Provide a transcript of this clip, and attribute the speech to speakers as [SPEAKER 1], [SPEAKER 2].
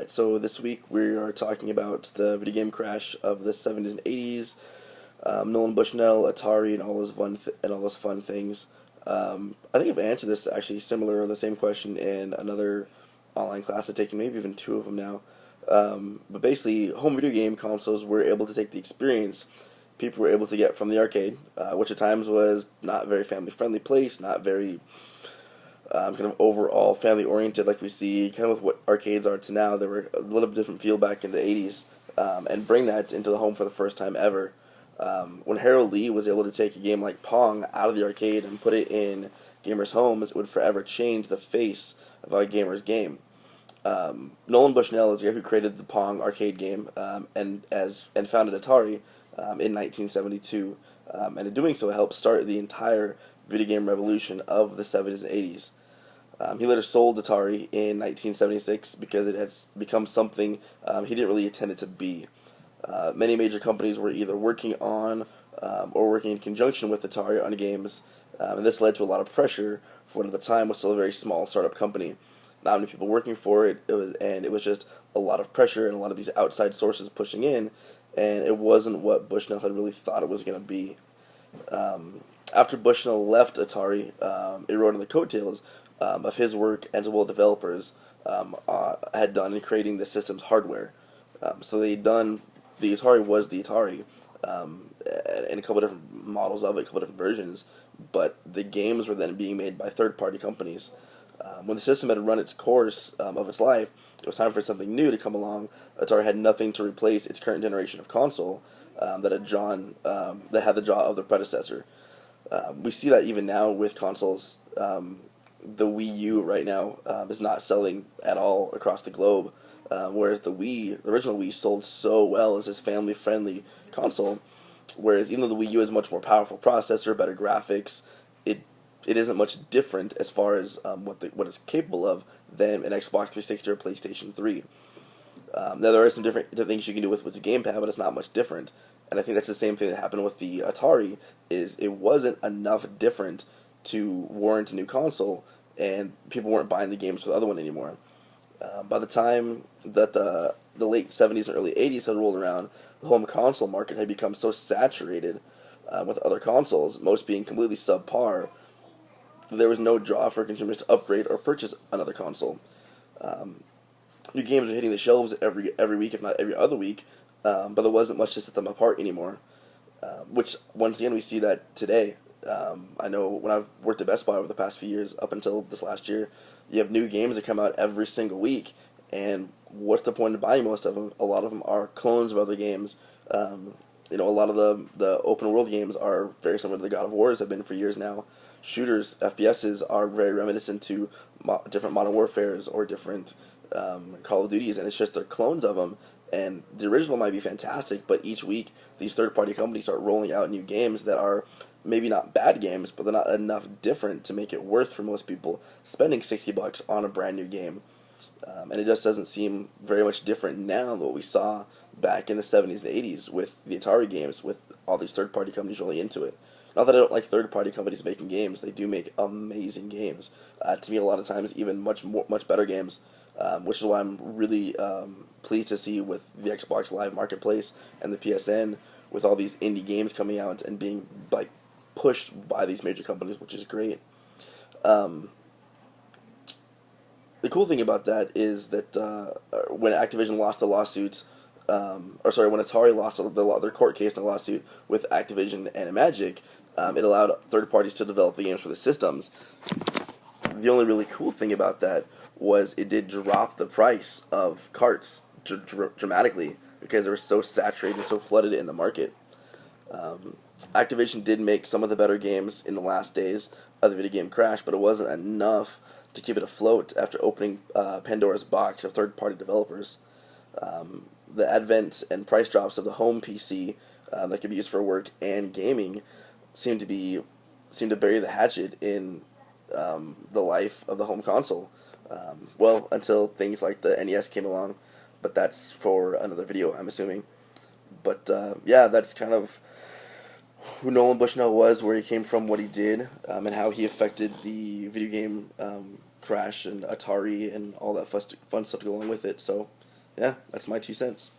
[SPEAKER 1] Alright, so this week we are talking about the video game crash of the 70s and 80s, Nolan Bushnell, Atari, and all those fun things. I think I've answered this actually similar, the same question in another online class I've taken, maybe even two of them now. But basically, home video game consoles were able to take the experience people were able to get from the arcade, which at times was not very family friendly place, not very kind of overall family oriented like we see kind of with what arcades are to now. They were a little bit different feel back in the 80s, and bring that into the home for the first time ever. When Harold Lee was able to take a game like Pong out of the arcade and put it in gamers' homes, it would forever change the face of a gamer's game. Nolan Bushnell is the guy who created the Pong arcade game, and founded Atari in 1972, and in doing so helped start the entire video game revolution of the 70s and 80s. He later sold Atari in 1976 because it has become something he didn't really intend it to be. Many major companies were either working on or working in conjunction with Atari on games, and this led to a lot of pressure for what at the time was still a very small startup company. Not many people working for it, it was just a lot of pressure and a lot of these outside sources pushing in, and it wasn't what Bushnell had really thought it was going to be. After Bushnell left Atari, it rode on the coattails of his work Ensemble developers had done in creating the system's hardware. So they'd done, the Atari was the Atari, and a couple different models of it, a couple different versions, but the games were then being made by third-party companies. When the system had run its course of its life, it was time for something new to come along. Atari had nothing to replace its current generation of console that had the jaw of the predecessor. We see that even now with consoles. The Wii U right now is not selling at all across the globe, whereas the original Wii, sold so well as this family-friendly console. Whereas even though the Wii U has a much more powerful processor, better graphics, it isn't much different as far as what it's capable of than an Xbox 360 or PlayStation 3. Now there are some different things you can do with its gamepad, but it's not much different. And I think that's the same thing that happened with the Atari. Is it wasn't enough different to warrant a new console, and people weren't buying the games for the other one anymore. By the time that the late 70s and early 80s had rolled around, the home console market had become so saturated with other consoles, most being completely subpar, that there was no draw for consumers to upgrade or purchase another console. New games were hitting the shelves every week, if not every other week, but there wasn't much to set them apart anymore. Which, once again, we see that today. I know when I've worked at Best Buy over the past few years, up until this last year, you have new games that come out every single week, and what's the point of buying most of them? A lot of them are clones of other games. A lot of the open world games are very similar to the God of Wars have been for years now. Shooters, FPSs, are very reminiscent to different Modern Warfares or different Call of Duties, and it's just they're clones of them. And the original might be fantastic, but each week these third-party companies start rolling out new games that are maybe not bad games, but they're not enough different to make it worth for most people spending $60 on a brand new game. And it just doesn't seem very much different now than what we saw back in the 70s and 80s with the Atari games, with all these third-party companies rolling into it. Not that I don't like third-party companies making games; they do make amazing games. To me, a lot of times, even much better games. Which is why I'm really pleased to see with the Xbox Live Marketplace and the PSN, with all these indie games coming out and being like pushed by these major companies, which is great. The cool thing about that is that when Activision lost the lawsuits, when Atari lost their court case in the lawsuit with Activision and Magic, it allowed third parties to develop the games for the systems. The only really cool thing about that was it did drop the price of carts dramatically because they were so saturated and so flooded in the market. Activision did make some of the better games in the last days of the video game crash, but it wasn't enough to keep it afloat after opening Pandora's box of third-party developers. The advent and price drops of the home PC that could be used for work and gaming seem to bury the hatchet in the life of the home console. Until things like the NES came along, but that's for another video, I'm assuming. But that's kind of who Nolan Bushnell was, where he came from, what he did, and how he affected the video game crash and Atari and all that fun stuff to go along with it. So yeah, that's my 2 cents.